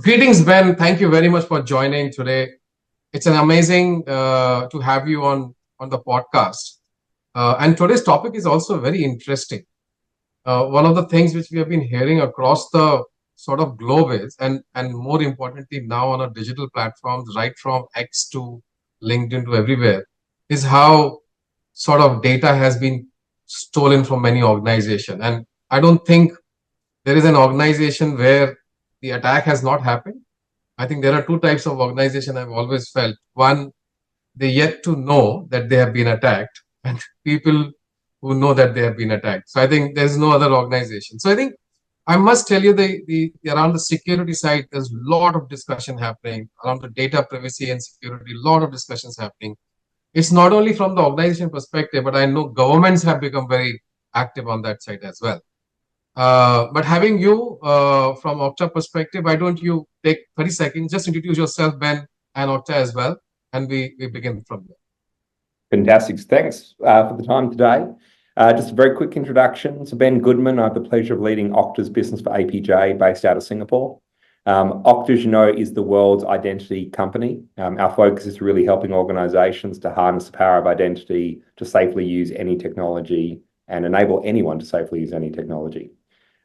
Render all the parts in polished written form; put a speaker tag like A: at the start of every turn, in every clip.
A: Greetings, Ben. Thank you very much for joining today. It's an amazing to have you on the podcast. And today's topic is also very interesting. One of the things which we have been hearing across the sort of globe is, and more importantly now on our digital platforms, right from X to LinkedIn to everywhere, is how sort of data has been stolen from many organizations. And I don't think there is an organization where the attack has not happened. I think there are two types of organization I've always felt. One, they yet to know that they have been attacked, and people who know that they have been attacked. So I think there's no other organization. So I think I must tell you the around the security side, there's a lot of discussion happening around the data privacy and security. A lot of discussions happening. It's not only from the organization perspective, but I know governments have become very active on that side as well. But having you from Okta perspective, why don't you take 30 seconds, just introduce yourself, Ben, and Okta as well, and we begin from there.
B: Fantastic. Thanks for the time today. Just a very quick introduction. So Ben Goodman, I have the pleasure of leading Okta's business for APJ based out of Singapore. Okta, as you know, is the world's identity company. Our focus is really helping organizations to harness the power of identity to safely use any technology and enable anyone to safely use any technology.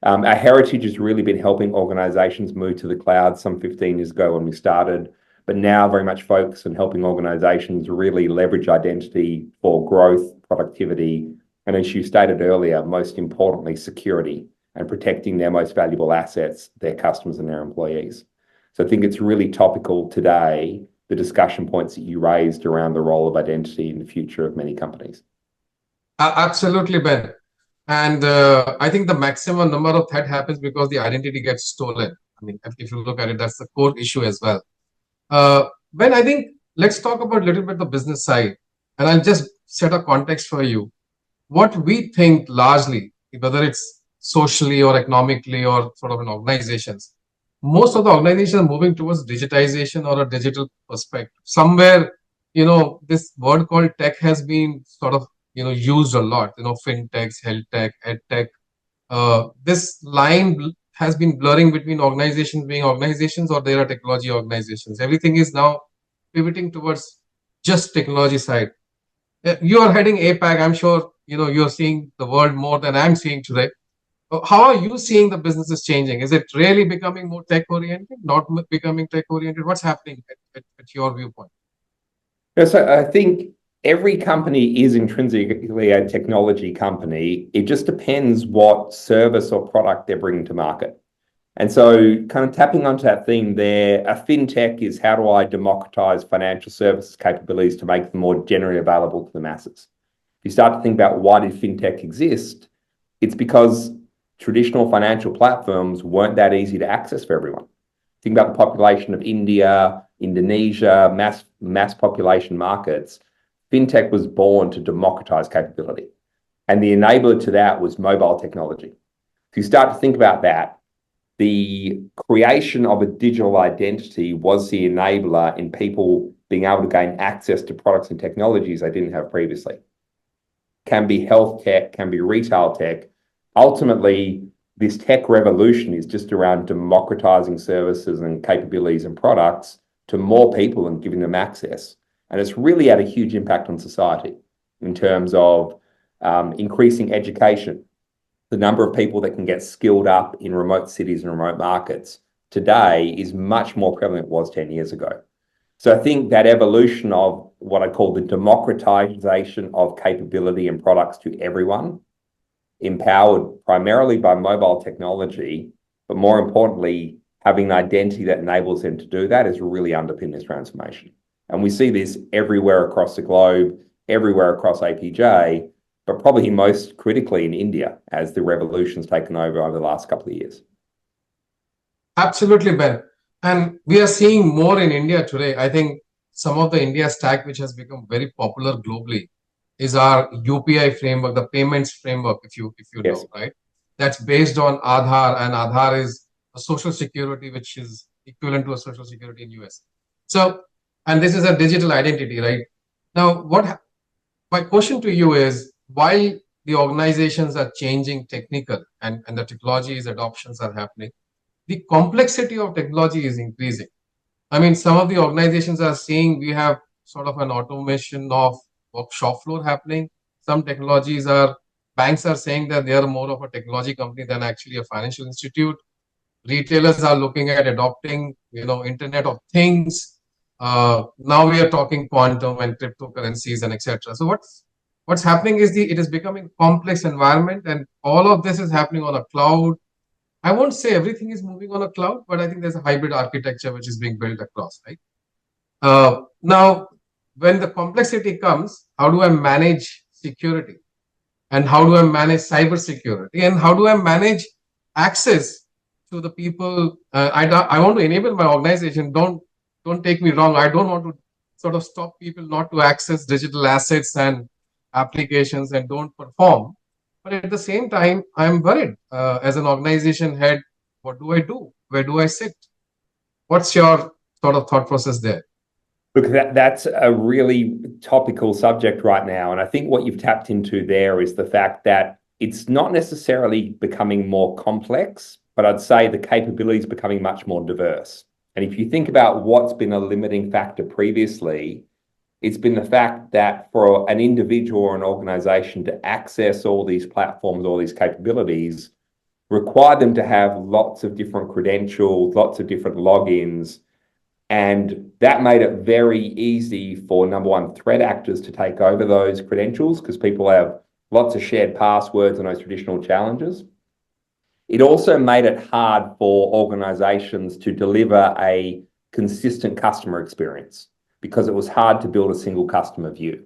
B: Our heritage has really been helping organizations move to the cloud some 15 years ago when we started, but now very much focused on helping organizations really leverage identity for growth, productivity, and as you stated earlier, most importantly, security and protecting their most valuable assets, their customers and their employees. So I think it's really topical today, the discussion points that you raised around the role of identity in the future of many companies.
A: Absolutely, Ben. And I think the maximum number of threat happens because the identity gets stolen. I mean, if you look at it, that's the core issue as well. Ben, I think let's talk about a little bit the business side, and I'll just set a context for you. What we think largely, whether it's socially or economically or sort of in organizations, most of the organizations are moving towards digitization or a digital perspective. Somewhere, this word called tech has been sort of, used a lot, fintechs, health tech, ed tech. This line has been blurring between organizations being organizations or they are technology organizations. Everything is now pivoting towards just technology side. You are heading APAC. I'm sure you're seeing the world more than I'm seeing today. How are you seeing the businesses changing? Is it really becoming more tech oriented, not becoming tech oriented? What's happening at your viewpoint?
B: Yes, I think every company is intrinsically a technology company. It just depends what service or product they're bringing to market. And so kind of tapping onto that theme there, a fintech is how do I democratize financial services capabilities to make them more generally available to the masses? If you start to think about why did fintech exist, it's because traditional financial platforms weren't that easy to access for everyone. Think about the population of India, Indonesia, mass population markets. Fintech was born to democratize capability. And the enabler to that was mobile technology. If you start to think about that, the creation of a digital identity was the enabler in people being able to gain access to products and technologies they didn't have previously. Can be health tech, can be retail tech. Ultimately, this tech revolution is just around democratizing services and capabilities and products to more people and giving them access. And it's really had a huge impact on society in terms of increasing education. The number of people that can get skilled up in remote cities and remote markets today is much more prevalent than it was 10 years ago. So I think that evolution of what I call the democratization of capability and products to everyone, empowered primarily by mobile technology, but more importantly, having an identity that enables them to do that has really underpinned this transformation. And we see this everywhere across the globe, everywhere across APJ, but probably most critically in India as the revolution's taken over the last couple of years.
A: Absolutely, Ben. And we are seeing more in India today. I think some of the India stack, which has become very popular globally, is our UPI framework, the payments framework, if you
B: Yes.
A: know, right? That's based on Aadhaar, and Aadhaar is a social security, which is equivalent to a social security in US. So, and this is a digital identity, right? Now, my question to you is, while the organizations are changing technical and the technologies adoptions are happening, the complexity of technology is increasing. I mean, some of the organizations are saying we have sort of an automation of shop floor happening. Some banks are saying that they are more of a technology company than actually a financial institute. Retailers are looking at adopting, Internet of Things. Now we are talking quantum and cryptocurrencies and etc. So what's happening is it is becoming complex environment, and all of this is happening on a cloud. I won't say everything is moving on a cloud, but I think there's a hybrid architecture which is being built across, right? Now, when the complexity comes, how do I manage security? And how do I manage cyber security? And how do I manage access to the people? I want to enable my organization. Don't take me wrong. I don't want to sort of stop people not to access digital assets and applications and don't perform. But at the same time, I'm worried as an organization head. What do I do? Where do I sit? What's your sort of thought process there?
B: Look, that's a really topical subject right now. And I think what you've tapped into there is the fact that it's not necessarily becoming more complex, but I'd say the capability is becoming much more diverse. And if you think about what's been a limiting factor previously, it's been the fact that for an individual or an organization to access all these platforms, all these capabilities, required them to have lots of different credentials, lots of different logins. And that made it very easy for, number one, threat actors to take over those credentials because people have lots of shared passwords and those traditional challenges. It also made it hard for organizations to deliver a consistent customer experience because it was hard to build a single customer view.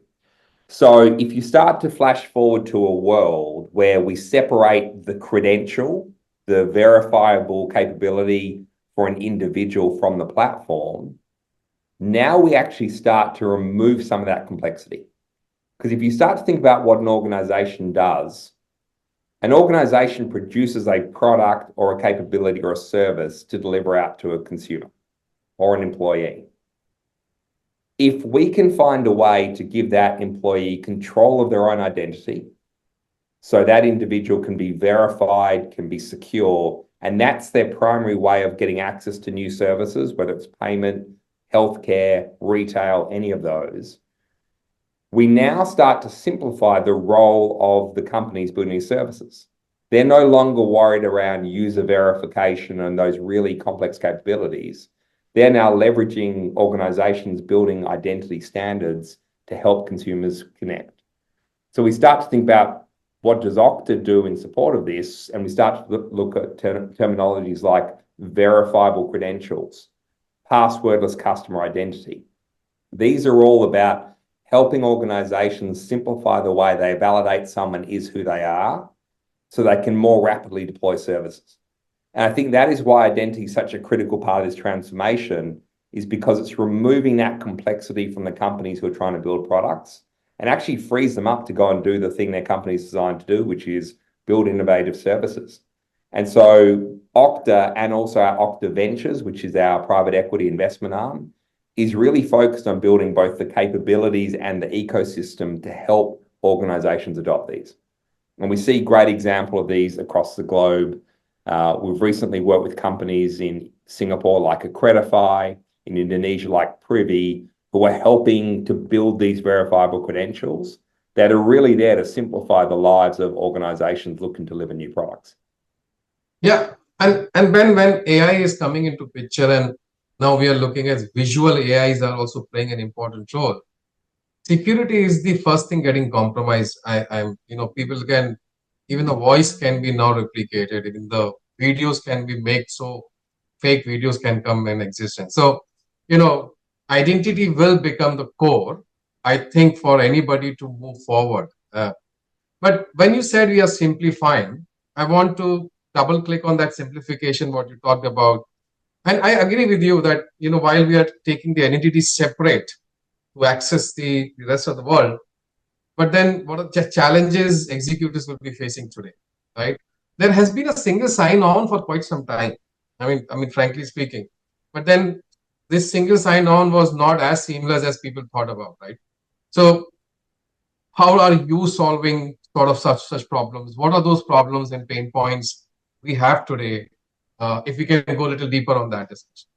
B: So if you start to flash forward to a world where we separate the credential, the verifiable capability for an individual from the platform, now we actually start to remove some of that complexity. Because if you start to think about what an organization does, an organization produces a product or a capability or a service to deliver out to a consumer or an employee. If we can find a way to give that employee control of their own identity, so that individual can be verified, can be secure, and that's their primary way of getting access to new services, whether it's payment, healthcare, retail, any of those, we now start to simplify the role of the companies building these services. They're no longer worried around user verification and those really complex capabilities. They're now leveraging organizations building identity standards to help consumers connect. So we start to think about what does Okta do in support of this, and we start to look at terminologies like verifiable credentials, passwordless customer identity. These are all about helping organizations simplify the way they validate someone is who they are so they can more rapidly deploy services. And I think that is why identity is such a critical part of this transformation, is because it's removing that complexity from the companies who are trying to build products and actually frees them up to go and do the thing their company is designed to do, which is build innovative services. And so Okta and also our Okta Ventures, which is our private equity investment arm, is really focused on building both the capabilities and the ecosystem to help organizations adopt these. And we see great example of these across the globe. We've recently worked with companies in Singapore like Accredify, in Indonesia like Privy, who are helping to build these verifiable credentials that are really there to simplify the lives of organizations looking to deliver new products.
A: Yeah, and when AI is coming into picture, and now we are looking at visual AIs are also playing an important role. Security is the first thing getting compromised. People can, even the voice can be now replicated, even the videos can be made, so fake videos can come in existence. So, identity will become the core, I think, for anybody to move forward. But when you said we are simplifying, I want to double click on that simplification, what you talked about. And I agree with you that, while we are taking the identity separate to access the rest of the world, but then what are the challenges executives will be facing today, right? There has been a single sign-on for quite some time. Frankly speaking, but then this single sign-on was not as seamless as people thought about, right? So, how are you solving sort of such problems? What are those problems and pain points we have today? If we can go a little deeper on that discussion.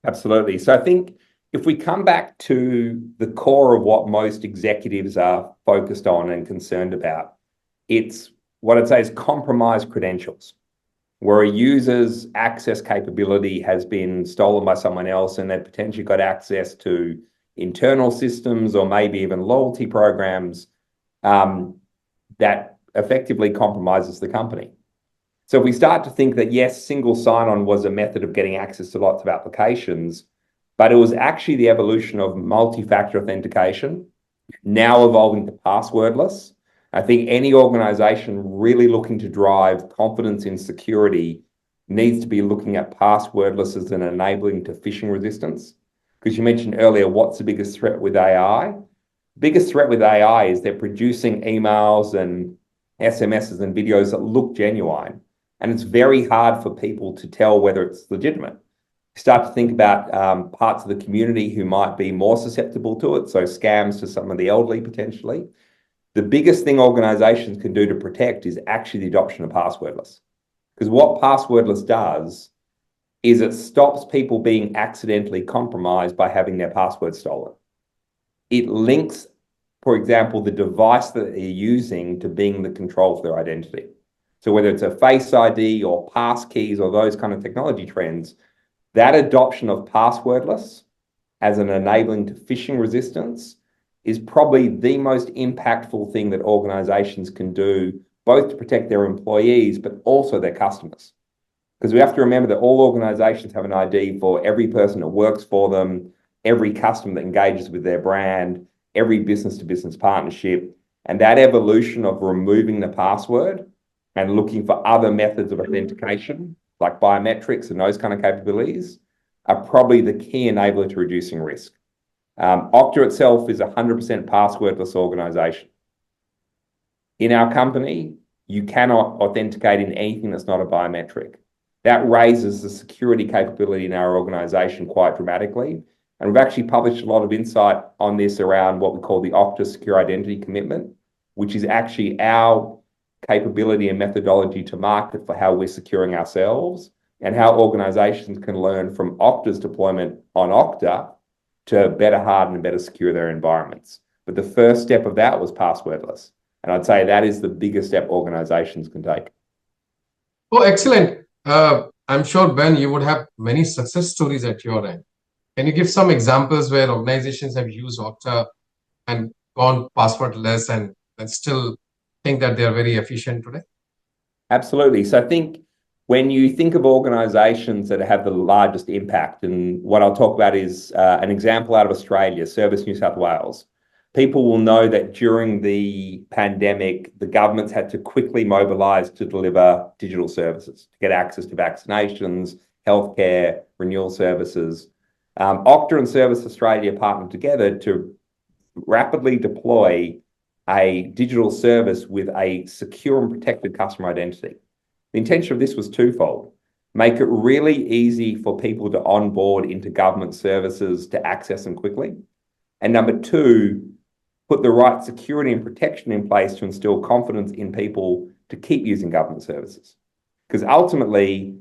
B: Absolutely. So I think if we come back to the core of what most executives are focused on and concerned about, it's what I'd say is compromised credentials, where a user's access capability has been stolen by someone else and they've potentially got access to internal systems or maybe even loyalty programs that effectively compromises the company. So if we start to think that, yes, single sign-on was a method of getting access to lots of applications, but it was actually the evolution of multi-factor authentication, now evolving to passwordless. I think any organization really looking to drive confidence in security needs to be looking at passwordless as an enabling to phishing resistance. Because you mentioned earlier, what's the biggest threat with AI? Biggest threat with AI is they're producing emails and SMSs and videos that look genuine. And it's very hard for people to tell whether it's legitimate. You start to think about parts of the community who might be more susceptible to it, so scams to some of the elderly potentially. The biggest thing organizations can do to protect is actually the adoption of passwordless. Because what passwordless does is it stops people being accidentally compromised by having their password stolen. It links, for example, the device that they're using to being the control for their identity. So whether it's a Face ID or pass keys or those kind of technology trends, that adoption of passwordless as an enabling to phishing resistance is probably the most impactful thing that organizations can do, both to protect their employees, but also their customers. Because we have to remember that all organizations have an ID for every person that works for them, every customer that engages with their brand, every business-to-business partnership. And that evolution of removing the password and looking for other methods of authentication, like biometrics and those kind of capabilities, are probably the key enabler to reducing risk. Okta itself is a 100% passwordless organization. In our company, you cannot authenticate in anything that's not a biometric. That raises the security capability in our organization quite dramatically. And we've actually published a lot of insight on this around what we call the Okta Secure Identity Commitment, which is actually our capability and methodology to market for how we're securing ourselves and how organizations can learn from Okta's deployment on Okta to better harden and better secure their environments. But the first step of that was passwordless. And I'd say that is the biggest step organizations can take.
A: Oh, excellent. I'm sure, Ben, you would have many success stories at your end. Can you give some examples where organizations have used Okta and gone passwordless and still think that they are very efficient today?
B: Absolutely. So I think when you think of organizations that have the largest impact, and what I'll talk about is an example out of Australia, Service New South Wales. People will know that during the pandemic, the governments had to quickly mobilise to deliver digital services, to get access to vaccinations, healthcare, renewal services. Okta and Service Australia partnered together to rapidly deploy a digital service with a secure and protected customer identity. The intention of this was twofold: make it really easy for people to onboard into government services to access them quickly. And number two, put the right security and protection in place to instill confidence in people to keep using government services. Because ultimately,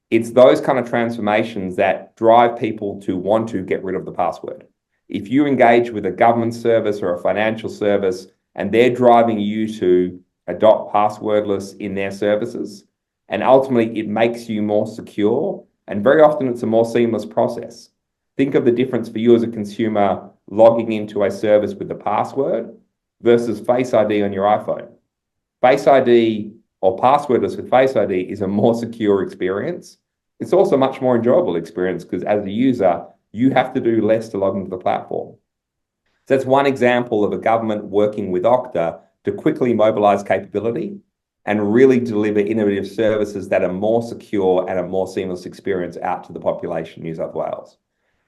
B: it's those kind of transformations that drive people to want to get rid of the password. If you engage with a government service or a financial service and they're driving you to adopt passwordless in their services, and ultimately it makes you more secure, and very often it's a more seamless process. Think of the difference for you as a consumer logging into a service with the password versus Face ID on your iPhone. Face ID or passwordless with Face ID is a more secure experience. It's also a much more enjoyable experience because as a user, you have to do less to log into the platform. So that's one example of a government working with Okta to quickly mobilize capability and really deliver innovative services that are more secure and a more seamless experience out to the population of New South Wales.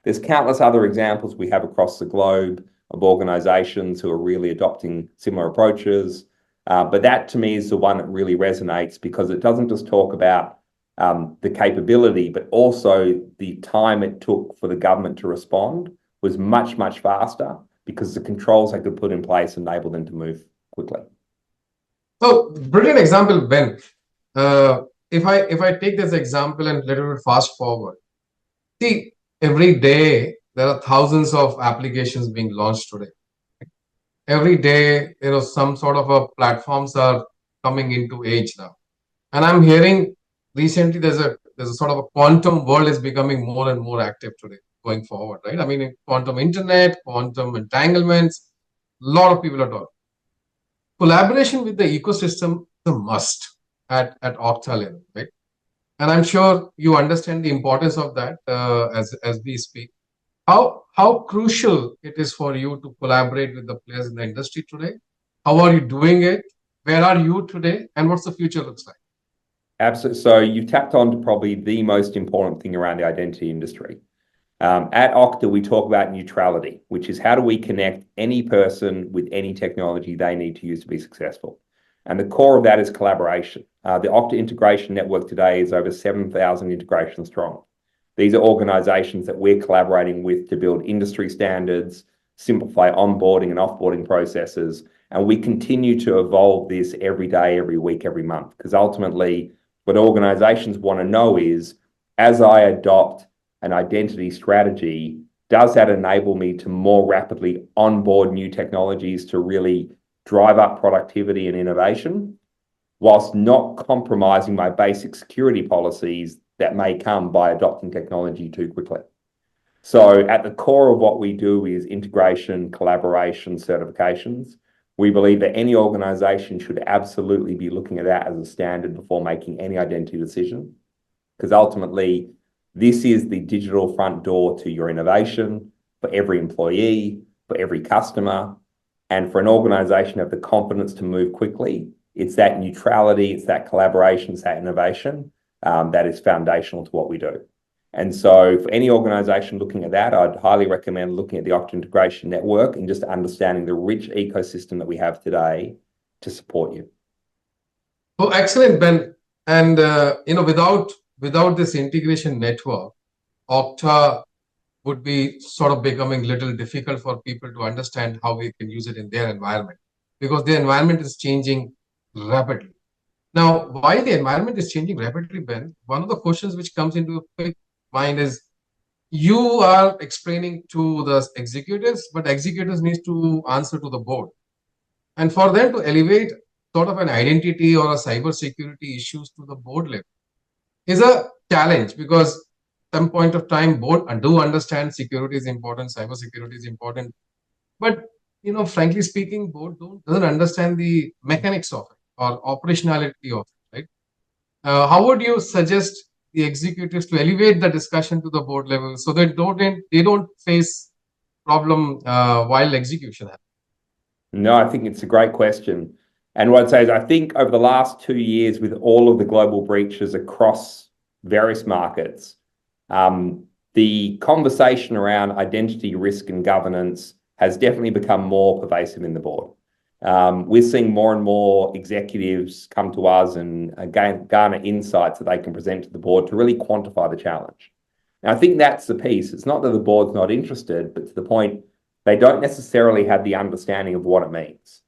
B: There's countless other examples we have across the globe of organizations who are really adopting similar approaches. But that to me is the one that really resonates because it doesn't just talk about the capability, but also the time it took for the government to respond was much, much faster because the controls they could put in place enabled them to move quickly.
A: So, brilliant example, Ben. if I take this example and little bit fast forward, see, every day there are thousands of applications being launched today. Every day, some sort of a platforms are coming into age now. And I'm hearing recently there's a sort of a quantum world is becoming more and more active today going forward, right? I mean, quantum internet, quantum entanglements, a lot of people are talking. Collaboration with the ecosystem is a must at Okta level, right? And I'm sure you understand the importance of that as we speak. How crucial it is for you to collaborate with the players in the industry today? How are you doing it? Where are you today? And what's the future looks like?
B: Absolutely. So you tapped on to probably the most important thing around the identity industry. At Okta, we talk about neutrality, which is how do we connect any person with any technology they need to use to be successful. And the core of that is collaboration. The Okta integration network today is over 7,000 integrations strong. These are organizations that we're collaborating with to build industry standards, simplify onboarding and offboarding processes. And we continue to evolve this every day, every week, every month, because ultimately what organizations want to know is, as I adopt an identity strategy, does that enable me to more rapidly onboard new technologies to really drive up productivity and innovation, whilst not compromising my basic security policies that may come by adopting technology too quickly? So at the core of what we do is integration, collaboration, certifications. We believe that any organization should absolutely be looking at that as a standard before making any identity decision, because ultimately, this is the digital front door to your innovation for every employee, for every customer, and for an organization to have the confidence to move quickly. It's that neutrality, it's that collaboration, it's that innovation that is foundational to what we do. And so for any organization looking at that, I'd highly recommend looking at the Okta Integration Network and just understanding the rich ecosystem that we have today to support you.
A: Oh, excellent, Ben. And without this integration network, Okta would be sort of becoming little difficult for people to understand how we can use it in their environment, because their environment is changing rapidly. Now, why the environment is changing rapidly, Ben, one of the questions which comes into a quick mind is you are explaining to the executives, but executives need to answer to the board. And for them to elevate sort of an identity or a cyber security issues to the board level is a challenge, because some point of time board do understand security is important, cyber security is important, but frankly speaking, board doesn't understand the mechanics of it or operationality of it, right? How would you suggest the executives to elevate the discussion to the board level so that they don't face problem while execution happens?
B: No, I think it's a great question. And what I'd say is, I think over the last 2 years, with all of the global breaches across various markets, the conversation around identity, risk, and governance has definitely become more pervasive in the board. We're seeing more and more executives come to us and garner insights that they can present to the board to really quantify the challenge. Now, I think that's the piece. It's not that the board's not interested, but to the point, they don't necessarily have the understanding of what it means.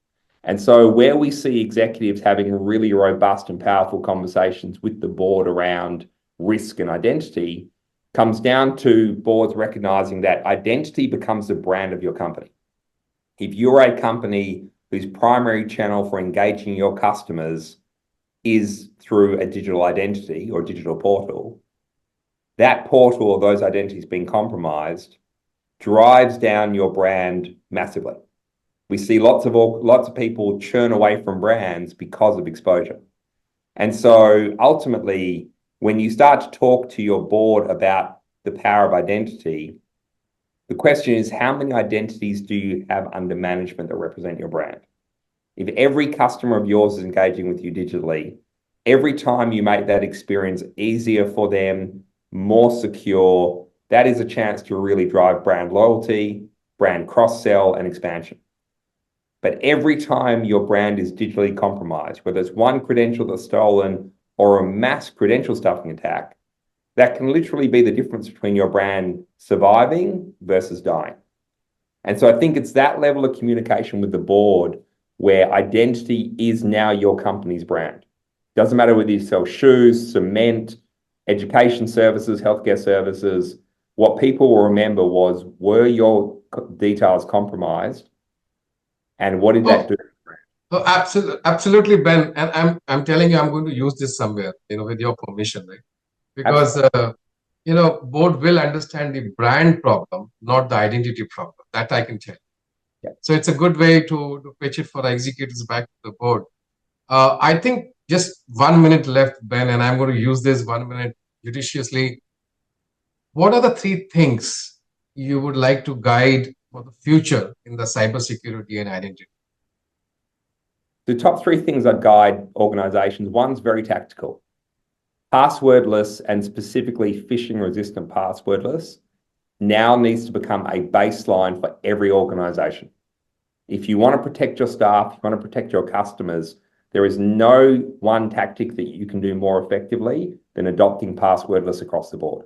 B: And so where we see executives having really robust and powerful conversations with the board around risk and identity comes down to boards recognizing that identity becomes the brand of your company. If you're a company whose primary channel for engaging your customers is through a digital identity or digital portal, that portal or those identities being compromised drives down your brand massively. We see lots of people churn away from brands because of exposure. And so ultimately, when you start to talk to your board about the power of identity, the question is, how many identities do you have under management that represent your brand? If every customer of yours is engaging with you digitally, every time you make that experience easier for them, more secure, that is a chance to really drive brand loyalty, brand cross-sell, and expansion. But every time your brand is digitally compromised, whether it's one credential that's stolen or a mass credential stuffing attack, that can literally be the difference between your brand surviving versus dying. And so I think it's that level of communication with the board where identity is now your company's brand. Doesn't matter whether you sell shoes, cement, education services, healthcare services. What people will remember was, were your details compromised? And what did that
A: Oh,
B: do?
A: oh, absolutely, Ben. And I'm telling you, I'm going to use this somewhere, with your permission, right? Because
B: Absolutely.
A: board will understand the brand problem, not the identity problem. That I can tell.
B: Yeah.
A: So it's a good way to pitch it for executives back to the board. I think just 1 minute left, Ben, and I'm going to use this 1 minute judiciously. What are the three things you would like to guide for the future in the cybersecurity and identity?
B: The top three things I'd guide organizations. One's very tactical. Passwordless, and specifically phishing-resistant passwordless, now needs to become a baseline for every organization. If you want to protect your staff, you want to protect your customers, there is no one tactic that you can do more effectively than adopting passwordless across the board.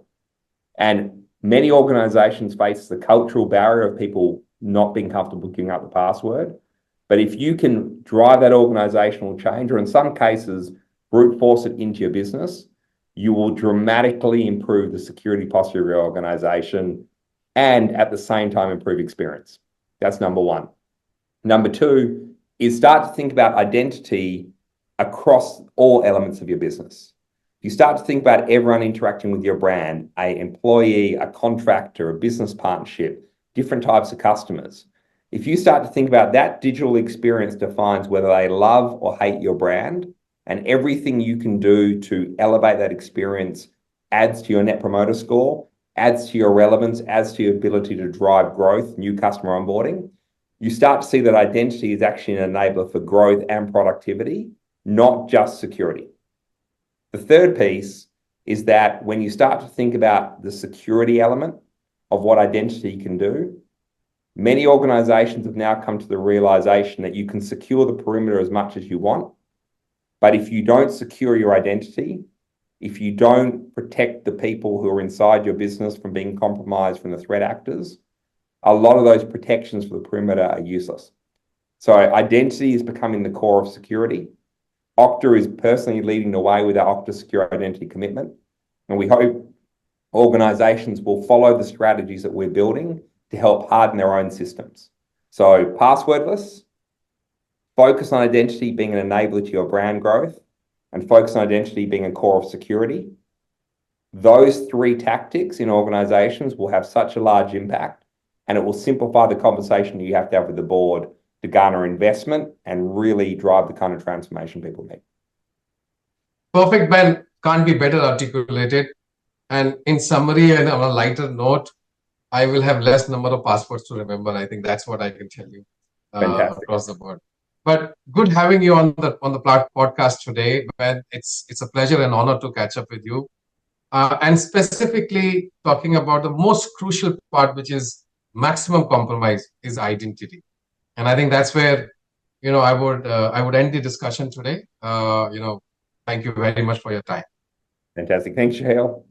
B: And many organizations face the cultural barrier of people not being comfortable giving up the password. But if you can drive that organizational change, or in some cases, brute force it into your business, you will dramatically improve the security posture of your organization and at the same time improve experience. That's number one. Number two is start to think about identity across all elements of your business. You start to think about everyone interacting with your brand, an employee, a contractor, a business partnership, different types of customers. If you start to think about that, digital experience defines whether they love or hate your brand, and everything you can do to elevate that experience adds to your net promoter score, adds to your relevance, adds to your ability to drive growth, new customer onboarding. You start to see that identity is actually an enabler for growth and productivity, not just security. The third piece is that when you start to think about the security element of what identity can do, many organizations have now come to the realization that you can secure the perimeter as much as you want, but if you don't secure your identity, if you don't protect the people who are inside your business from being compromised from the threat actors, a lot of those protections for the perimeter are useless. So identity is becoming the core of security. Okta is personally leading the way with our Okta Secure Identity Commitment, and we hope organizations will follow the strategies that we're building to help harden their own systems. So passwordless, focus on identity being an enabler to your brand growth, and focus on identity being a core of security. Those three tactics in organizations will have such a large impact, and it will simplify the conversation you have to have with the board to garner investment and really drive the kind of transformation people need.
A: Perfect, Ben. Can't be better articulated. And in summary, and on a lighter note, I will have less number of passwords to remember. I think that's what I can tell you
B: Fantastic.
A: across the board. But good having you on the podcast today, Ben. It's a pleasure and honor to catch up with you, and specifically talking about the most crucial part, which is maximum compromise, is identity. And I think that's where I would end the discussion today. Thank you very much for your time.
B: Fantastic. Thanks, Shahil.